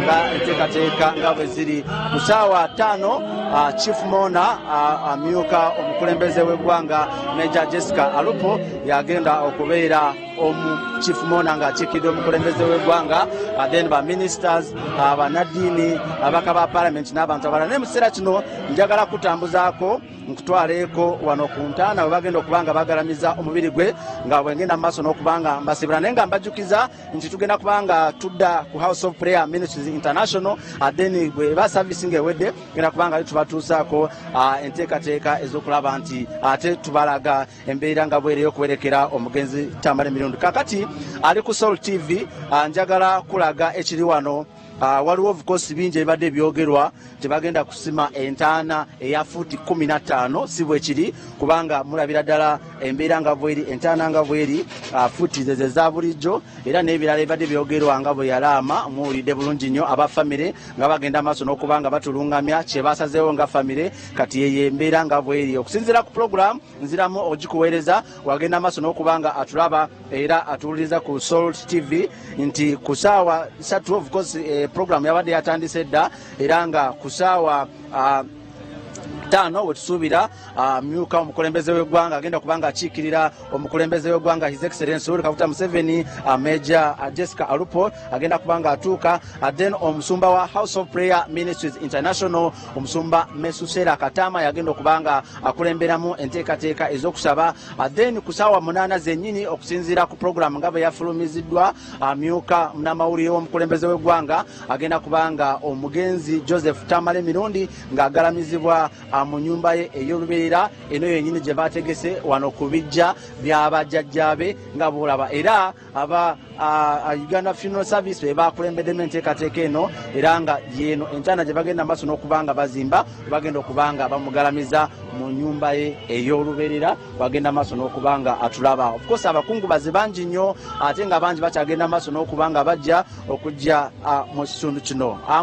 nga enteekateeka nga bwe ziri. Ku ssaawa 5 Chief Mona amyuka omukulembeze w'eggwanga Major Jessica Alupo yagenda okubeera Chief Mona nga akiikirira omukulembeze w'eggwanga, then ba ministers, abanaddiini, abaka ba parliament n'abantu abalala. Ne mu kiseera kino njagala kutambuzaako nkutwaleeko wano ku ntaana bwe bagenda okubanga bagalamiza omubiri gwe nga bwengenda mu maaso n'okubanga mbasibira, naye nga mbajjukiza nti tugenda kubanga tudda ku House of Prayer Ministries International, then bwe ba service ng'ewedde genda kubanga tubatuusaako enteekateeka ez'okulaba nti ate tubalaga embeera nga bweri y'okuwerekera omugenzi Tamale Mirundi. Kakati ali ku Soul TV, njagala kulaga ekiri wano. Waliwo of course bingi ebibadde byogerwa tebagenda kusima entaana eya fuuti 15 si bwe kiri, kubanga mulabira ddala embeera nga bweri, entaana nga bweri, fuuti ze za bulijjo, era n'ebirala ebibadde byogerwa nga bwe yalaama muwulidde bulungi nnyo aba famire nga bagenda maaso n'okubanga batulungamya kye basazeewo nga famire. Kati yeyo embeera nga bweri. Okusinziira ku program nziramu ogikuweereza, wagenda maaso n'okubanga atulaba era atuwuliriza ku Soul TV nti ku ssaawa 3 of course program yabadde yatandise dda, era nga ku ssaawa 5 wetusuubira myuka omukulembeze w'eggwanga agenda kubanga akiikirira omukulembeze w'eggwanga His Excellency Yoweri Kaguta Museveni, Major Jessica Alupo agenda kubanga atuuka, then omusumba wa House of Prayer Ministries International omusumba Mesusera Katama yagenda okubanga akulemberamu enteekateeka ez'okusaba, then ku ssaawa 8 zennyini okusinziira ku program nga bwe yafulumiziddwa myuka n'amawulire w'omukulembeze w'eggwanga agenda kubanga omugenzi Joseph Tamale Mirundi ng'agalamizibwa mu nyumba ye ey'olubeerera eno yennyini gye bategese wano ku bijja by'abajjajjaabe nga bw'olaba, era aba Uganda Funeral Service be bakulembeddemu enteekateeka eno, era nga yeeno entaana gye bagenda maaso n'okubanga bazimba bagenda okubanga bamugalamiza mu nyumba ye ey'olubeerera, bagenda maaso n'okubanga atulaba. Of course abakungubazi bangi nnyo ate nga bangi bakyagenda maaso n'okubanga bajja okujja mu kitundu kino.